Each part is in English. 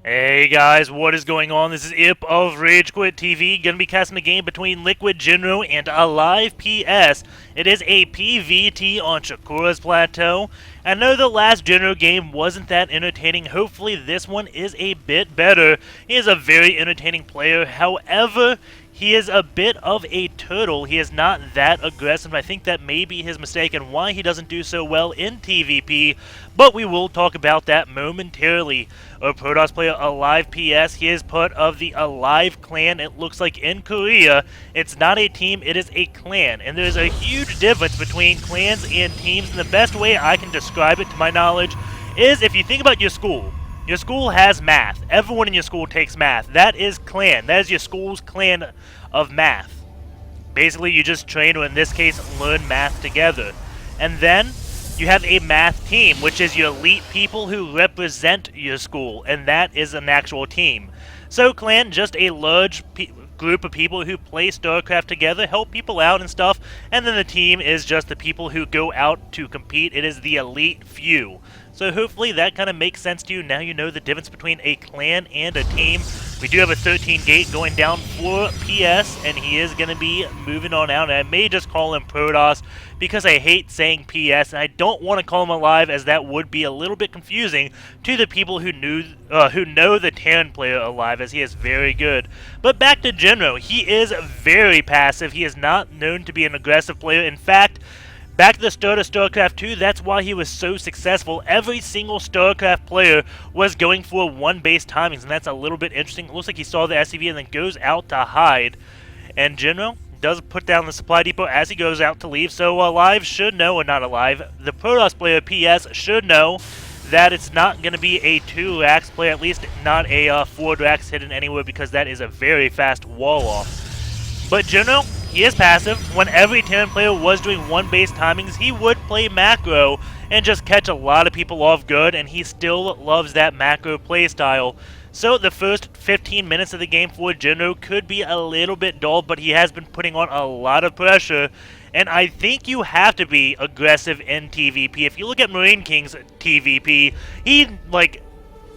Hey guys, what is going on? This is Ip of RageQuitTV, gonna be casting a game between Liquid.Jinro and aLive.PS. It is a PvT on Shakuras Plateau. I know the last Jinro game wasn't that entertaining. Hopefully this one is a bit better. He is a very entertaining player. However, he is a bit of a turtle. He is not that aggressive. I think that may be his mistake and why he doesn't do so well in TVP, but we will talk about that momentarily. Our Protoss player aLive.PS, he is part of the aLive clan, it looks like, in Korea. It's not a team, it is a clan, and there's a huge difference between clans and teams, and the best way I can describe it to my knowledge is if you think about your school. Your school has math. Everyone in your school takes math. That is clan. That is your school's clan of math. Basically, you just train, or in this case, learn math together. And then you have a math team, which is your elite people who represent your school, and that is an actual team. So clan, just a large group of people who play StarCraft together, help people out and stuff, and then the team is just the people who go out to compete. It is the elite few. So hopefully that kind of makes sense to you. Now you know the difference between a clan and a team. We do have a 13 gate going down for PS, and he is going to be moving on out. And I may just call him Protoss because I hate saying PS, and I don't want to call him aLive, as that would be a little bit confusing to the people who know the Terran player aLive, as he is very good. But back to Jinro, he is very passive. He is not known to be an aggressive player. In fact, back to the start of StarCraft 2, that's why he was so successful. Every single StarCraft player was going for one base timings, and that's a little bit interesting. It looks like he saw the SCV and then goes out to hide. And Jinro does put down the supply depot as he goes out to leave, so aLive should know, or not aLive, the Protoss player PS should know that it's not going to be a 2-Rax play, at least not a 4-Rax hidden anywhere, because that is a very fast wall-off. But Jinro, he is passive. When every Terran player was doing one base timings, he would play macro and just catch a lot of people off guard, and he still loves that macro playstyle. So the first 15 minutes of the game for Jinro could be a little bit dull, but he has been putting on a lot of pressure, and I think you have to be aggressive in TVP. If you look at Marine King's TVP, he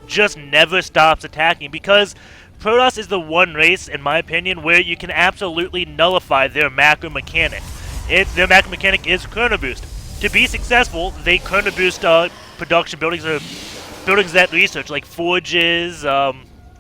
just never stops attacking, because Protoss is the one race, in my opinion, where you can absolutely nullify their macro mechanic. Their macro mechanic is chrono boost. To be successful, they chrono boost production buildings or buildings that research, like forges,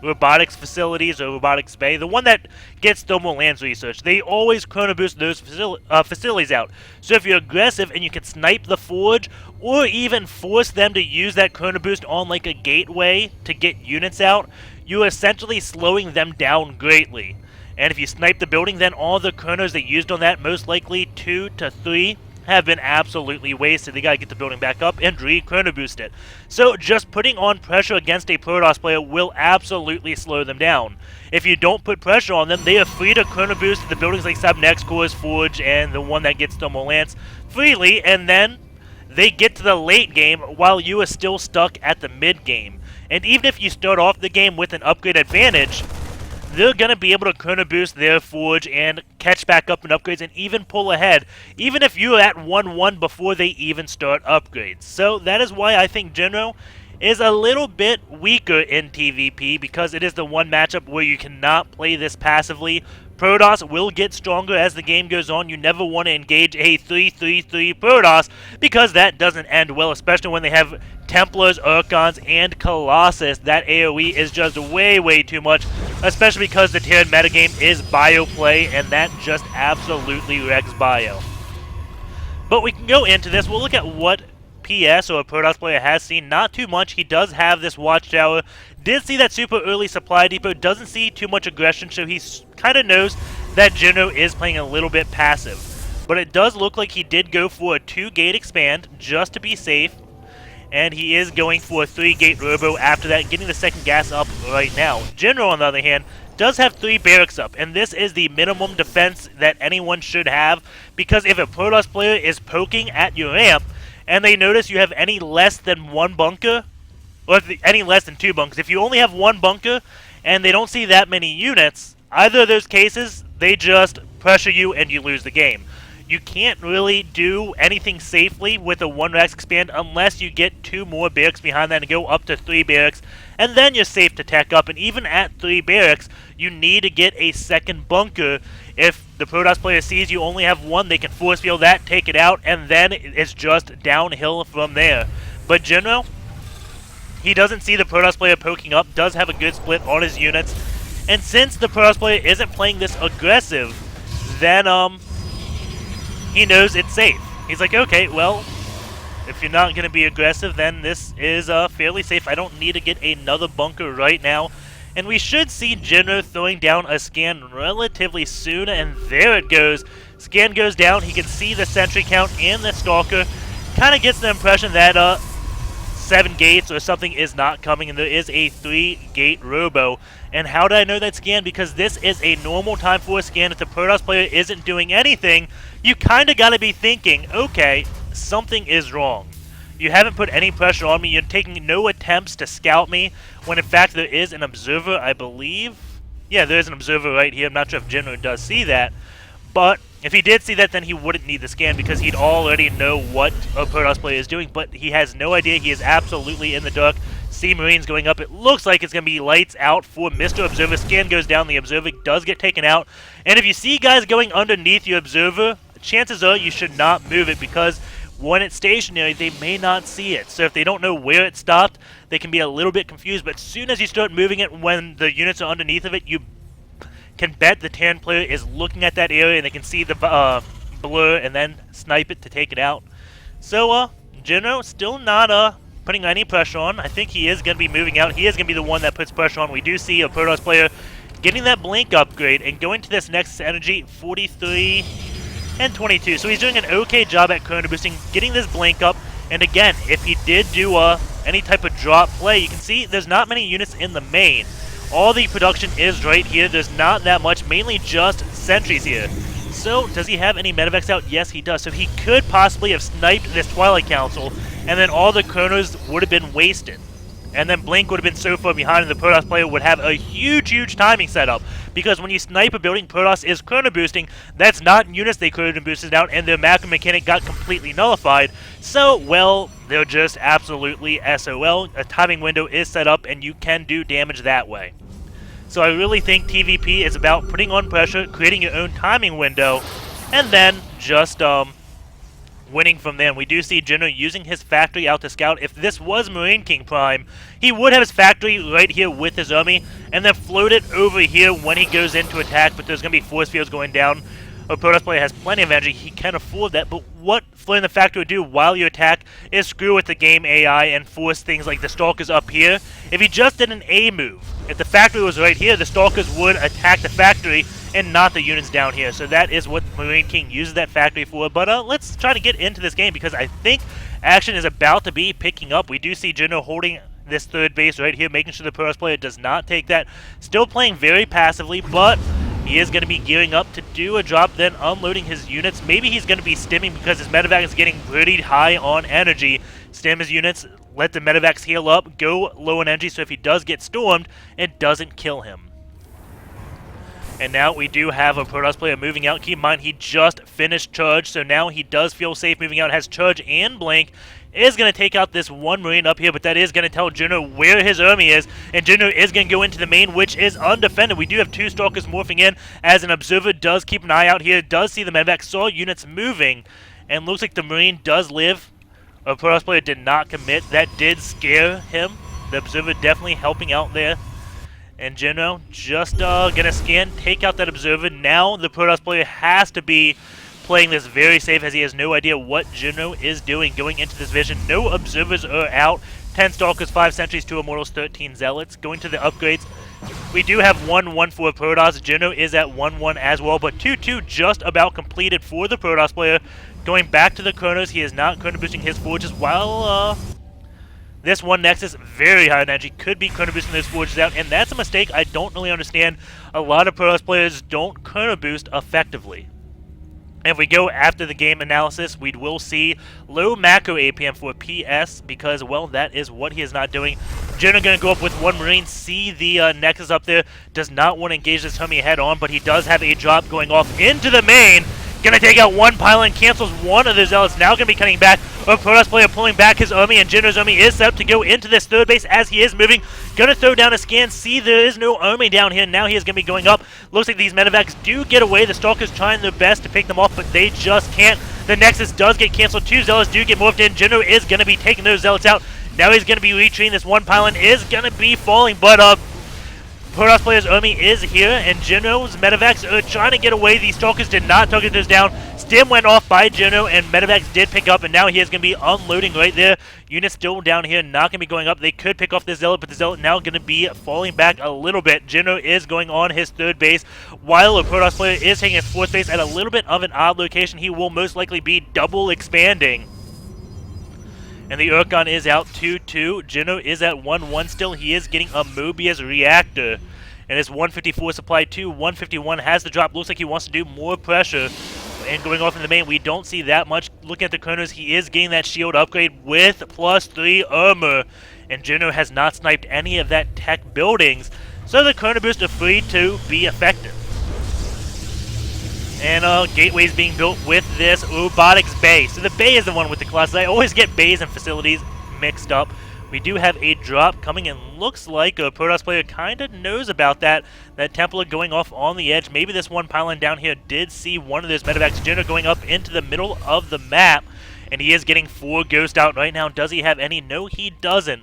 robotics facilities, or robotics bay. The one that gets thermal lands research, they always chrono boost those facilities out. So if you're aggressive and you can snipe the forge, or even force them to use that chrono boost on like a gateway to get units out, you're essentially slowing them down greatly. And if you snipe the building, then all the chronos they used on that, most likely 2 to 3, have been absolutely wasted. They gotta get the building back up and re-chrono boost it. So just putting on pressure against a Protoss player will absolutely slow them down. If you don't put pressure on them, they are free to chrono boost the buildings like Subnex, Core's Forge, and the one that gets thermal lance freely, and then they get to the late game while you are still stuck at the mid game. And even if you start off the game with an upgrade advantage, they're going to be able to chrono boost their forge and catch back up in upgrades and even pull ahead, even if you're at 1-1 before they even start upgrades. So that is why I think Jinro is a little bit weaker in TVP, because it is the one matchup where you cannot play this passively. Protoss will get stronger as the game goes on. You never want to engage a 3-3-3 Protoss, because that doesn't end well, especially when they have Templars, Archons, and Colossus. That AoE is just way too much, especially because the Terran metagame is bio play, and that just absolutely wrecks bio. But we can go into this. We'll look at what PS, or a Protoss player, has seen. Not too much. He does have this watchtower. Did see that super early supply depot. Doesn't see too much aggression, so he kind of knows that Jinro is playing a little bit passive. But it does look like he did go for a 2-gate expand just to be safe. And he is going for a 3-gate robo after that, getting the second gas up right now. Jinro, on the other hand, does have 3 barracks up, and this is the minimum defense that anyone should have, because if a Protoss player is poking at your ramp, and they notice you have any less than 1 bunker, or any less than 2 bunkers, if you only have 1 bunker, and they don't see that many units, either of those cases, they just pressure you and you lose the game. you can't really do anything safely with a 1 Rax expand unless you get 2 more barracks behind that and go up to 3 barracks, and then you're safe to tech up. And even at 3 barracks, you need to get a second bunker. If the Protoss player sees you only have 1, they can force field that, take it out, and then it's just downhill from there. But Jinro, he doesn't see the Protoss player poking up, does have a good split on his units, and since the Protoss player isn't playing this aggressive, then he knows it's safe. He's like, okay, well, if you're not going to be aggressive, then this is fairly safe. I don't need to get another bunker right now. And we should see Jinro throwing down a scan relatively soon, and there it goes. Scan goes down, he can see the sentry count and the stalker. Kind of gets the impression that 7 gates or something is not coming, and there is a 3-gate robo. And how did I know that scan? Because this is a normal time for a scan. If the Protoss player isn't doing anything, you kind of got to be thinking, okay, something is wrong. You haven't put any pressure on me. You're taking no attempts to scout me, when in fact there is an observer, I believe. Yeah, there is an observer right here. I'm not sure if Jinro does see that. But if he did see that, then he wouldn't need the scan because he'd already know what a Protoss player is doing. But he has no idea. He is absolutely in the dark. See Marines going up. It looks like it's going to be lights out for Mr. Observer. Scan goes down. The Observer does get taken out. And if you see guys going underneath your Observer, chances are you should not move it because when it's stationary, they may not see it. So if they don't know where it stopped, they can be a little bit confused. But as soon as you start moving it when the units are underneath of it, you can bet the Terran player is looking at that area and they can see the blur and then snipe it to take it out. So, Jinro still not putting any pressure on. I think he is going to be moving out. He is going to be the one that puts pressure on. We do see a Protoss player getting that blink upgrade and going to this Nexus energy 43 and 22. So he's doing an okay job at chrono boosting, getting this blink up. And again, if he did do any type of drop play, you can see there's not many units in the main. All the production is right here. There's not that much, mainly just sentries here. So, does he have any medevacs out? Yes, he does. So he could possibly have sniped this Twilight Council, and then all the chronos would have been wasted. And then Blink would have been so far behind, and the Protoss player would have a huge timing setup. Because when you snipe a building, Protoss is chrono boosting. That's not units they chrono boosted out, and their macro mechanic got completely nullified. So, well, they're just absolutely SOL. A timing window is set up, and you can do damage that way. So I really think TVP is about putting on pressure, creating your own timing window, and then just winning from there. And we do see Jinro using his factory out to scout. If this was Marine King Prime, he would have his factory right here with his army, and then float it over here when he goes into attack, but there's going to be force fields going down. A Protoss player has plenty of energy, he can afford that, but what floating the factory would do while you attack is screw with the game AI and force things like the Stalkers up here. If he just did an A move, if the factory was right here, the Stalkers would attack the factory and not the units down here. So that is what Marine King uses that factory for. But let's try to get into this game because I think action is about to be picking up. We do see Jinro holding this third base right here, making sure the Protoss player does not take that. Still playing very passively, but he is going to be gearing up to do a drop, then unloading his units. Maybe he's going to be stimming because his medevac is getting pretty high on energy. Stim his units, let the medevacs heal up, go low on energy, so if he does get stormed, it doesn't kill him. And now we do have a Protoss player moving out. Keep in mind, he just finished charge, so now he does feel safe moving out. Has charge and blink. Is going to take out this one Marine up here, but that is going to tell Jinro where his army is, and Jinro is going to go into the main, which is undefended. We do have 2 Stalkers morphing in, as an Observer does keep an eye out here, does see the medevac, saw units moving, and looks like the Marine does live. A Protoss player did not commit. That did scare him. The Observer definitely helping out there. And Jinro just going to scan, take out that Observer. Now the Protoss player has to be playing this very safe as he has no idea what Jinro is doing going into this vision. No Observers are out. 10 Stalkers, 5 Sentries, 2 Immortals, 13 Zealots. Going to the upgrades. We do have 1-1 for Protoss. Jinro is at 1-1 as well, but 2-2 just about completed for the Protoss player. Going back to the Chronos, he is not chrono boosting his forges while this one Nexus, very high on energy, could be chrono boosting those forges out, and that's a mistake I don't really understand. A lot of Protoss players don't chrono boost effectively. And if we go after the game analysis, we will see low macro APM for PS because, well, that is what he is not doing. Jinro going to go up with 1 Marine, see the Nexus up there, does not want to engage this homie head on, but he does have a drop going off into the main. Gonna take out one pylon, cancels one of the zealots. Now gonna be cutting back. A Protoss player pulling back his army, and Jinro's army is set up to go into this third base as he is moving. Gonna throw down a scan. See, there is no army down here. Now he is gonna be going up. Looks like these medevacs do get away. The Stalkers trying their best to pick them off, but they just can't. The Nexus does get canceled. Two zealots do get morphed in. Jinro is gonna be taking those zealots out. Now he's gonna be retreating. This one pylon is gonna be falling, but Protoss player's army is here, and Jinro's medevacs are trying to get away. These Stalkers did not target those down. Stim went off by Jinro, and medevacs did pick up, and now he is going to be unloading right there. Units still down here, not going to be going up. They could pick off the Zealot, but the Zealot now going to be falling back a little bit. Jinro is going on his third base, while a Protoss player is taking his fourth base at a little bit of an odd location. He will most likely be double expanding. And the Urkon is out 2-2. Jinro is at 1-1 still. He is getting a Mobius reactor. And his 154 supply to 151 has the drop. Looks like he wants to do more pressure. And going off in the main, we don't see that much. Looking at the Chronos, he is getting that shield upgrade with +3 armor. And Jinro has not sniped any of that tech buildings. So the Chrono Boost are free to be effective. And gateways being built with this robotics bay. So the bay is the one with the Colossus. I always get bays and facilities mixed up. We do have a drop coming, and looks like a Protoss player kind of knows about that. That Templar going off on the edge. Maybe this one pylon down here did see one of those medevacs. Jinro going up into the middle of the map, and he is getting 4 Ghost out right now. Does he have any? No, he doesn't.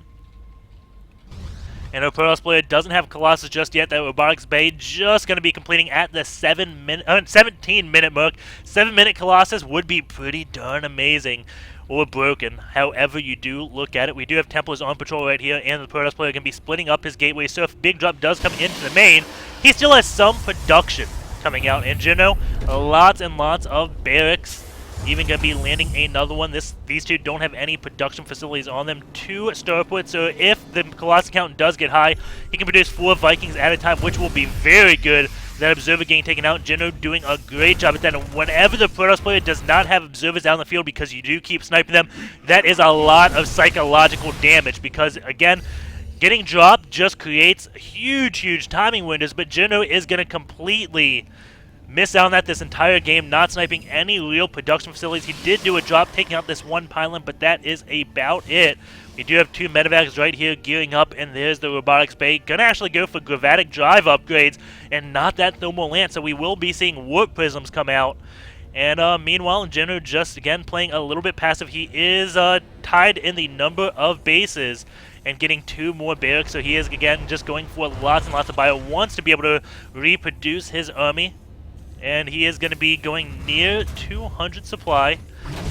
And our Protoss player doesn't have Colossus just yet. That robotics bay just going to be completing at the 17-minute mark. 7-minute Colossus would be pretty darn amazing. Or broken, however you do look at it. We do have Templars on patrol right here, and the Protoss player can be splitting up his gateway. So if Big Drop does come into the main, he still has some production coming out. And Jinro, lots and lots of barracks. Even going to be landing another one. These two don't have any production facilities on them to starport. So if the Colossus count does get high, he can produce 4 Vikings at a time, which will be very good. That Observer getting taken out. Jinro doing a great job at that. And whenever the Protoss player does not have Observers out in the field because you do keep sniping them, that is a lot of psychological damage. Because, again, getting dropped just creates huge, huge timing windows. But Jinro is going to completely miss out on that this entire game, not sniping any real production facilities. He did do a drop, taking out this one pylon, but that is about it. We do have 2 medevacs right here gearing up, and there's the robotics bay. Gonna actually go for Gravatic Drive upgrades and not that Thermal Lance, so we will be seeing Warp Prisms come out. And meanwhile, Jinro just, again, playing a little bit passive. He is tied in the number of bases and getting 2 more barracks, so he is, again, just going for lots and lots of bio. Wants to be able to reproduce his army, and he is going to be going near 200 supply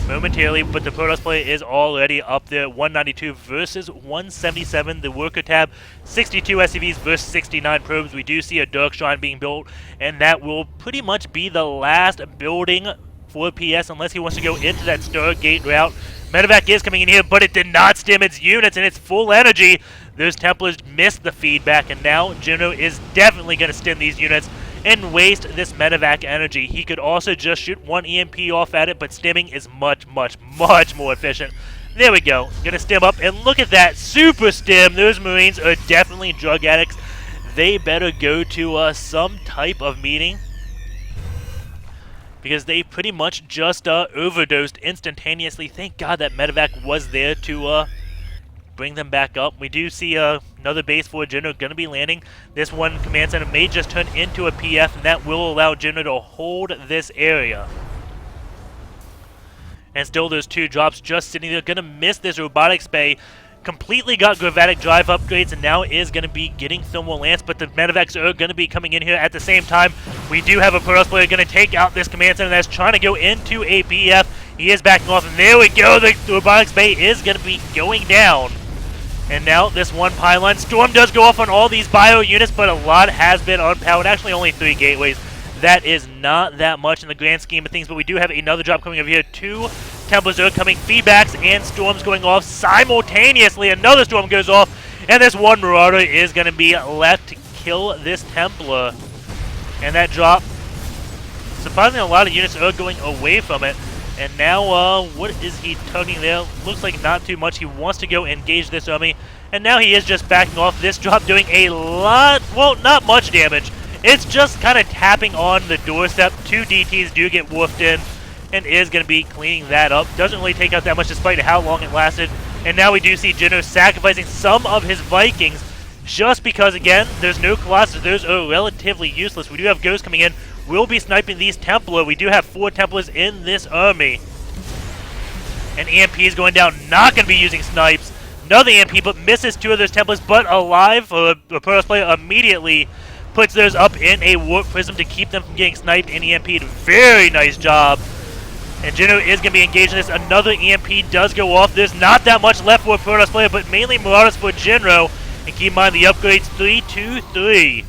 momentarily, but the Protoss player is already up there. 192 versus 177. The worker tab, 62 SCVs versus 69 probes. We do see a Dark Shrine being built, and that will pretty much be the last building for PS unless he wants to go into that Stargate route. Medevac is coming in here, but it did not stim its units, and it's full energy. Those Templars missed the feedback, and now Jinro is definitely going to stim these units and waste this medevac energy. He could also just shoot 1 EMP off at it, but stimming is much, much, much more efficient. There we go. Gonna stim up, and look at that. Super stim. Those Marines are definitely drug addicts. They better go to some type of meeting, because they pretty much just overdosed instantaneously. Thank God that medevac was there to bring them back up. We do see another base for Jinro going to be landing. This one command center may just turn into a PF, and that will allow Jinro to hold this area. And still those 2 drops just sitting there. Going to miss this robotics bay. Completely got Gravatic Drive upgrades, and now is going to be getting Thermal Lance, but the medevacs are going to be coming in here at the same time. We do have a Protoss player going to take out this command center that's trying to go into a PF. He is backing off, and there we go. The robotics bay is going to be going down. And now this one pylon. Storm does go off on all these bio units, but a lot has been unpowered. Actually, only 3 gateways. That is not that much in the grand scheme of things, but we do have another drop coming over here. 2 Templars are coming, feedbacks and storms going off simultaneously. Another storm goes off, and this one Marauder is going to be left to kill this Templar. And that drop, surprisingly, a lot of units are going away from it. And now, what is he tugging there? Looks like not too much. He wants to go engage this army. And now he is just backing off. This drop doing a lot, well, not much damage. It's just kind of tapping on the doorstep. 2 DTs do get woofed in, and is going to be cleaning that up. Doesn't really take out that much despite how long it lasted. And now we do see Jinro sacrificing some of his Vikings just because, again, there's no Colossus. Those are relatively useless. We do have Ghosts coming in. We'll be sniping these Templar. We do have 4 Templars in this army. And EMP is going down. Not going to be using snipes. Another EMP, but misses 2 of those Templars. But aLive, or the Protoss player, immediately puts those up in a Warp Prism to keep them from getting sniped and EMP'd. Very nice job. And Jinro is going to be engaged in this. Another EMP does go off. There's not that much left for a Protoss player, but mainly Marauders for Jinro. And keep in mind the upgrades 3-2-3.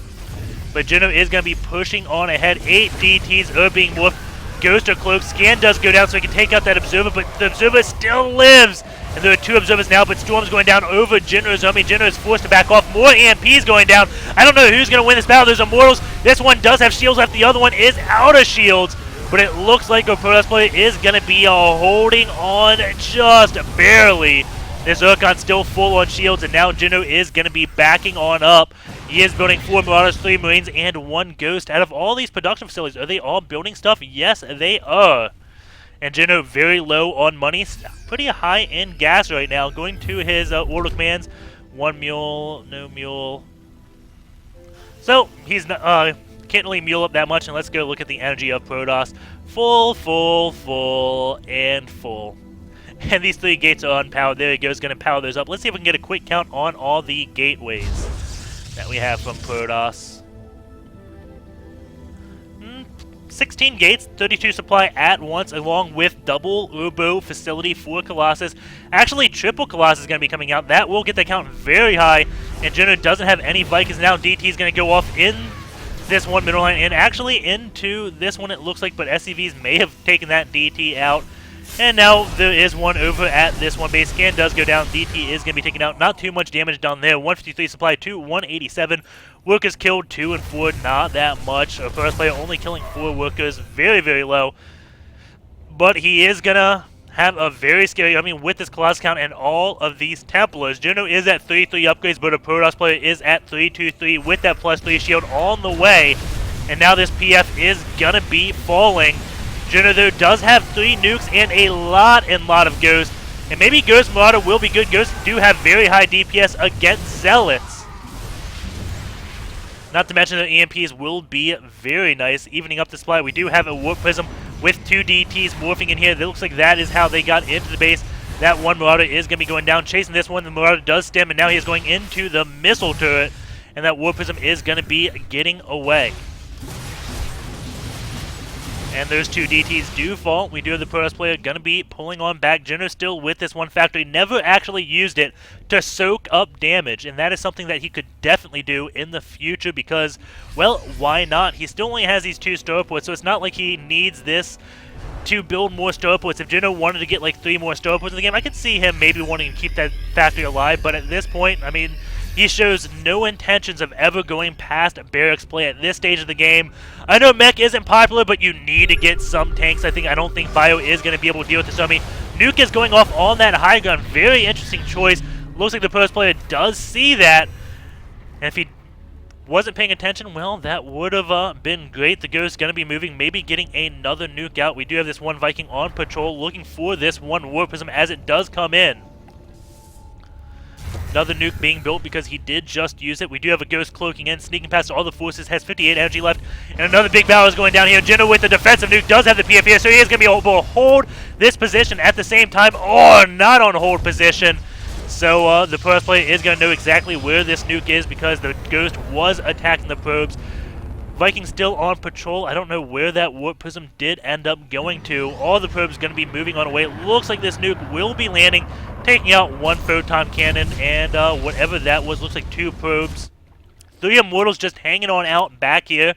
But Jinro is going to be pushing on ahead. 8 DTs are being woofed. Ghost or Cloak. Scan does go down so he can take out that Observer, but the Observer still lives. And there are 2 Observers now, but Storm's going down over Jinro's army. Jinro is forced to back off. More EMPs going down. I don't know who's going to win this battle. There's Immortals. This one does have shields left. The other one is out of shields. But it looks like a Protoss player is going to be holding on just barely. This Zircon's still full on shields, and now Jinro is going to be backing on up. He is building 4 Marauders, 3 Marines, and 1 Ghost. Out of all these production facilities, are they all building stuff? Yes, they are. And Jinro very low on money. Pretty high in gas right now. Going to his order commands. 1 mule, no mule. So, he's not... can't really mule up that much, and let's go look at the energy of Protoss. Full, full, full, and full. And these 3 gates are unpowered. There he goes, going to power those up. Let's see if we can get a quick count on all the gateways that we have from Protoss. 16 gates, 32 supply at once, along with double Urbo facility for Colossus. Actually, triple Colossus is going to be coming out. That will get the count very high, and Jinro doesn't have any Vikings now. DT is going to go off in this one middle line, and actually into this one it looks like, but SCVs may have taken that DT out. And now there is one over at this one base. Scan does go down. DT is going to be taken out. Not too much damage down there. 153 supply to 187. Workers killed 2 and 4. Not that much. A Protoss player only killing 4 workers. Very, very low. But he is going to have a very scary... I mean, with this Colossus count and all of these Templars. Jinro is at 3-3 upgrades, but a Protoss player is at 3-2-3 with that +3 shield on the way. And now this PF is going to be falling. Jinro, though, does have 3 nukes and a lot of Ghosts. And maybe Ghost Marauder will be good. Ghosts do have very high DPS against Zealots. Not to mention that EMPs will be very nice, evening up the supply. We do have a Warp Prism with 2 DTs morphing in here. It looks like that is how they got into the base. That one Marauder is going to be going down. Chasing this one, the Marauder does stem, and now he is going into the missile turret. And that Warp Prism is going to be getting away. And those 2 DTs do fall. We do have the Protoss player going to be pulling on back. Jinro still with this one factory. Never actually used it to soak up damage. And that is something that he could definitely do in the future because, well, why not? He still only has these 2 starports, so it's not like he needs this to build more starports. If Jinro wanted to get like 3 more starports in the game, I could see him maybe wanting to keep that factory alive. But at this point, I mean... he shows no intentions of ever going past barracks play at this stage of the game. I know mech isn't popular, but you need to get some tanks. I don't think Bio is going to be able to deal with this army. Nuke is going off on that high ground. Very interesting choice. Looks like the Protoss player does see that. And if he wasn't paying attention, well, that would have been great. The Ghost is going to be moving, maybe getting another nuke out. We do have this one Viking on patrol looking for this one Warp Prism as it does come in. Another nuke being built because he did just use it. We do have a Ghost cloaking in, sneaking past all the forces, has 58 energy left. And another big battle is going down here. Jinro with the defensive nuke does have the PF here, so he is going to be able to hold this position at the same time, or not on hold position. So the Protoss player is going to know exactly where this nuke is because the Ghost was attacking the probes. Vikings still on patrol. I don't know where that Warp Prism did end up going to. All the probes going to be moving on away. It looks like this nuke will be landing, taking out 1 photon cannon and whatever that was. Looks like 2 probes. 3 Immortals just hanging on out back here.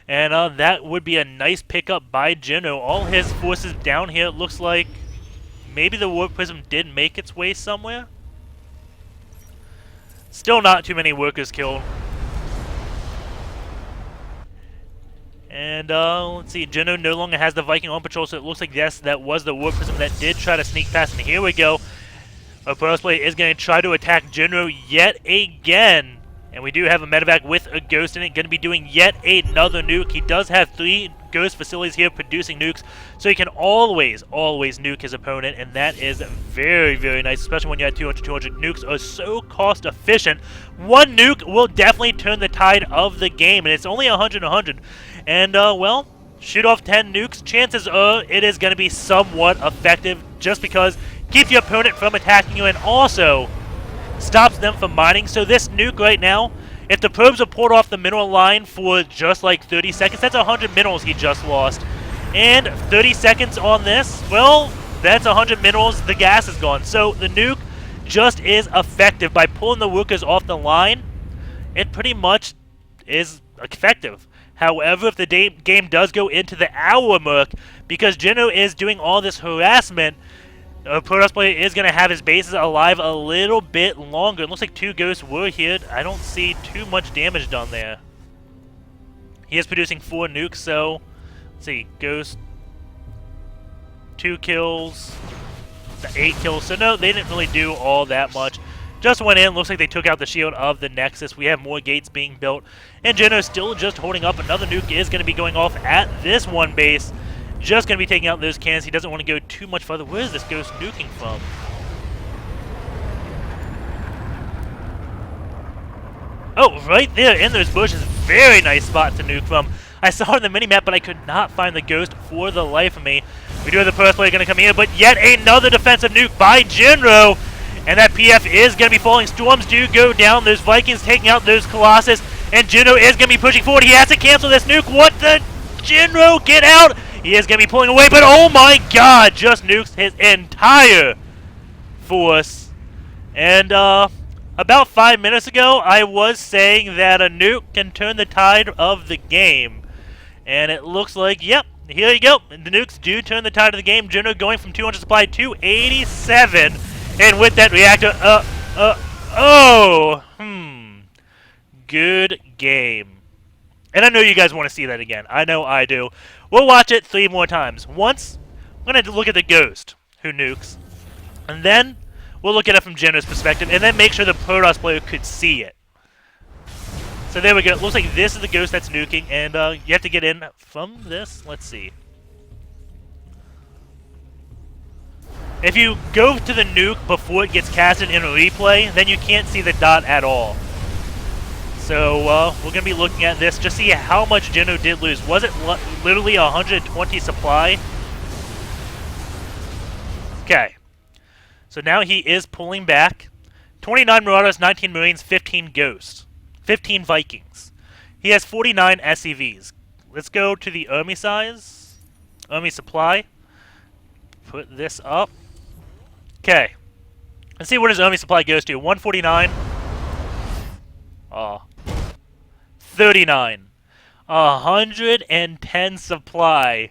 And that would be a nice pickup by Jinro. All his forces down here. It looks like maybe the Warp Prism did make its way somewhere. Still not too many workers killed. And let's see, Jinro no longer has the Viking on patrol, so it looks like, yes, that was the Warp Prism that did try to sneak past. And here we go. A Protoss player is going to try to attack Jinro yet again. And we do have a medevac with a ghost in it, going to be doing yet another nuke. He does have 3 ghost facilities here producing nukes, so he can always nuke his opponent, and that is very, very nice, especially when you have 200. Nukes are so cost efficient. 1 nuke will definitely turn the tide of the game, and it's only 100. And, well, shoot off 10 nukes, chances are it is going to be somewhat effective, just because it keeps your opponent from attacking you and also stops them from mining. So this nuke right now, if the probes are pulled off the mineral line for just like 30 seconds, that's 100 minerals he just lost. And 30 seconds on this, well, that's 100 minerals, the gas is gone. So the nuke just is effective. By pulling the workers off the line, it pretty much is effective. However, if the game does go into the hour mark, because Jinro is doing all this harassment, Protoss player is going to have his bases alive a little bit longer. It looks like 2 ghosts were hit. I don't see too much damage done there. He is producing 4 nukes, so let's see. Ghost, 2 kills, 8 kills. So no, they didn't really do all that much. Just went in. Looks like they took out the shield of the Nexus. We have more gates being built. And Jinro still just holding up. Another nuke is going to be going off at this one base. Just going to be taking out those cannons. He doesn't want to go too much further. Where is this ghost nuking from? Oh, right there in those bushes. Very nice spot to nuke from. I saw it on the minimap, but I could not find the ghost for the life of me. We do have the first player going to come here, but yet another defensive nuke by Jinro. And that PF is going to be falling. Storms do go down. Those Vikings taking out those Colossus. And Jinro is going to be pushing forward. He has to cancel this nuke. What the? Jinro, get out! He is going to be pulling away, but oh my god, just nukes his entire force. And about 5 minutes ago, I was saying that a nuke can turn the tide of the game. And it looks like, yep, here you go. The nukes do turn the tide of the game. Jinro going from 200 supply to 87. And with that reactor, good game. And I know you guys want to see that again. I know I do. We'll watch it 3 more times. Once, I'm going to look at the ghost who nukes. And then, we'll look at it from Jinro's perspective. And then make sure the Protoss player could see it. So there we go. It looks like this is the ghost that's nuking. And you have to get in from this. Let's see. If you go to the nuke before it gets casted in a replay, then you can't see the dot at all. So, we're going to be looking at this, just see how much Jinro did lose. Was it literally 120 supply? Okay. So now he is pulling back. 29 Marauders, 19 Marines, 15 Ghosts. 15 Vikings. He has 49 SCVs. Let's go to the army size. Army supply. Put this up. Okay. Let's see what his army supply goes to. 149. 39. 110 supply.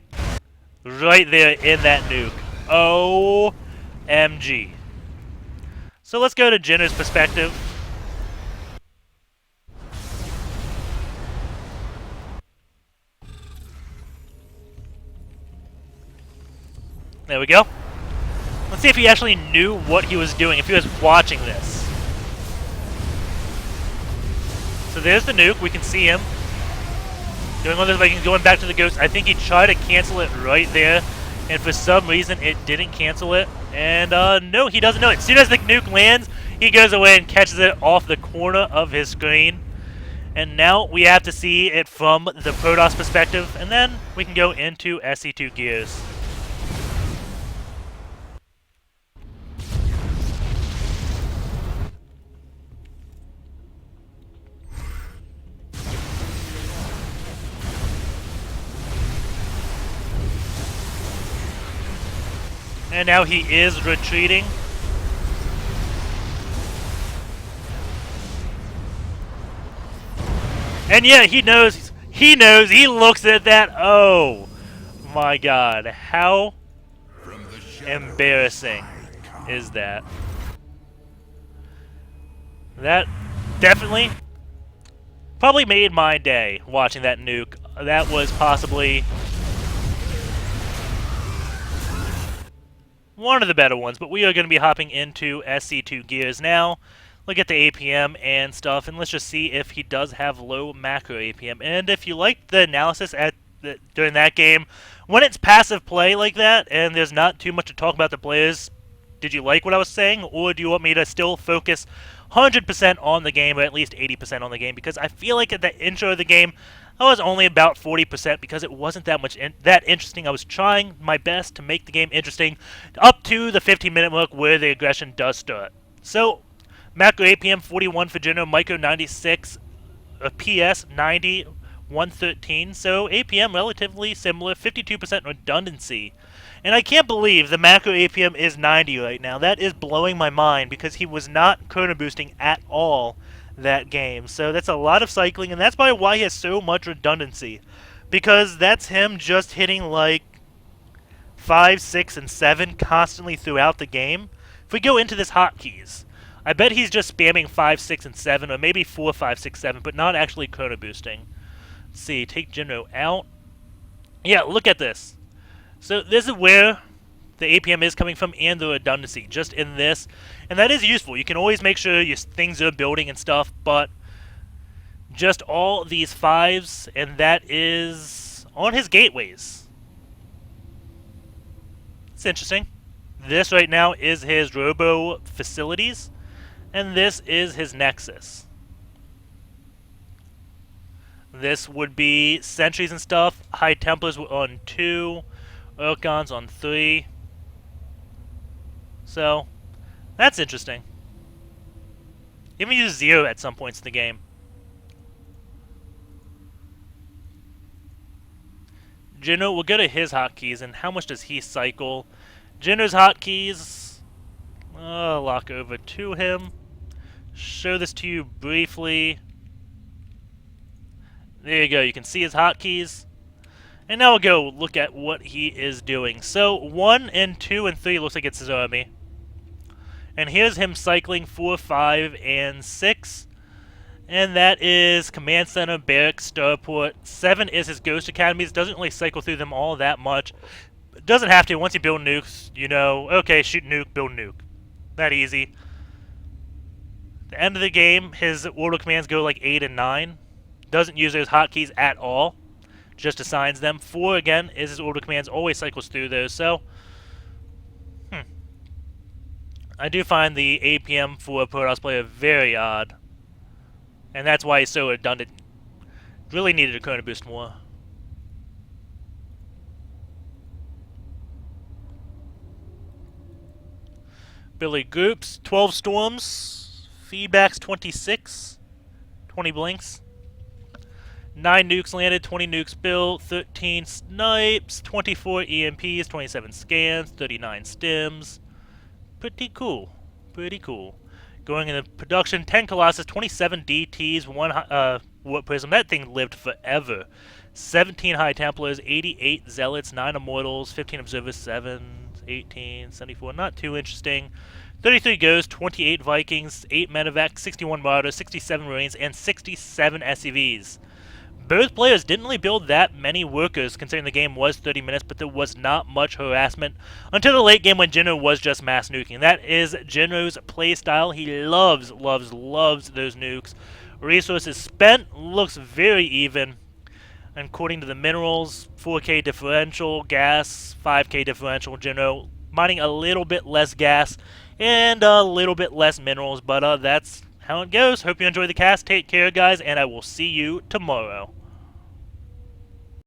Right there in that nuke. OMG. So let's go to Jinro's perspective. There we go. Let's see if he actually knew what he was doing, if he was watching this. So there's the nuke. We can see him doing all this Vikings, going back to the ghost. I think he tried to cancel it right there, and for some reason it didn't cancel it. And no, he doesn't know it. As soon as the nuke lands, he goes away and catches it off the corner of his screen. And now we have to see it from the Protoss perspective, and then we can go into SC2 gears. And now he is retreating. And yeah, he knows, he looks at that. Oh my god, how embarrassing is that? That definitely, probably made my day watching that nuke. That was possibly one of the better ones, but we are going to be hopping into SC2 gears now. look at the APM and stuff, and let's just see if he does have low macro APM. And if you liked the analysis during that game, when it's passive play like that, and there's not too much to talk about the players, did you like what I was saying, or do you want me to still focus 100% on the game, or at least 80% on the game? Because I feel like at the intro of the game, I was only about 40% because it wasn't that much that interesting. I was trying my best to make the game interesting up to the 15-minute mark where the aggression does start. So, macro APM 41 for Jinro, micro 96, PS 90, 113. So APM relatively similar, 52% redundancy. And I can't believe the macro APM is 90 right now. That is blowing my mind because he was not chrono boosting at all that game. So that's a lot of cycling, and that's probably why he has so much redundancy. Because that's him just hitting like 5, 6, and 7 constantly throughout the game. If we go into this hotkeys, I bet he's just spamming 5, 6, and 7, or maybe 4, 5, 6, 7, but not actually chrono boosting. Let's see, take Jinro out. Yeah, look at this. So this is where the APM is coming from and the redundancy, just in this. And that is useful. You can always make sure your things are building and stuff, but just all these 5s, and that is on his gateways. It's interesting. This right now is his robo facilities, and this is his nexus. This would be sentries and stuff. High Templars were on 2. Urkons on 3. So, that's interesting. Even use 0 at some points in the game. Jinro, we'll go to his hotkeys, and how much does he cycle? Jinro's hotkeys, lock over to him. Show this to you briefly. There you go, you can see his hotkeys. And now we'll go look at what he is doing. So 1 and 2 and 3 looks like it's his army. And here's him cycling 4, 5, and 6. And that is Command Center, Barracks, Starport. 7 is his Ghost Academies. Doesn't really cycle through them all that much. Doesn't have to. Once you build nukes, you know, okay, shoot nuke, build nuke. That easy. The end of the game, his order commands go like 8 and 9. Doesn't use those hotkeys at all. Just assigns them. 4, again, is his order commands. Always cycles through those. So, I do find the APM for a Protoss player very odd. And that's why he's so redundant. Really needed a chrono boost more. Billy Groups, 12 storms. Feedbacks, 26. 20 blinks. 9 nukes landed, 20 nukes built, 13 snipes, 24 EMPs, 27 scans, 39 stims. Pretty cool. Pretty cool. Going into production, 10 Colossus, 27 DTs, 1 Warp Prism. That thing lived forever. 17 High Templars, 88 Zealots, 9 Immortals, 15 Observers, 7, 18, 74. Not too interesting. 33 Ghosts, 28 Vikings, 8 Medevac, 61 Martyrs, 67 Marines, and 67 SCVs. Both players didn't really build that many workers, considering the game was 30 minutes, but there was not much harassment until the late game when Jinro was just mass nuking. That is Jinro's playstyle. He loves, loves, loves those nukes. Resources spent looks very even. And according to the minerals, 4K differential, gas, 5K differential, Jinro mining a little bit less gas and a little bit less minerals, but that's how it goes. Hope you enjoy the cast. Take care, guys, and I will see you tomorrow.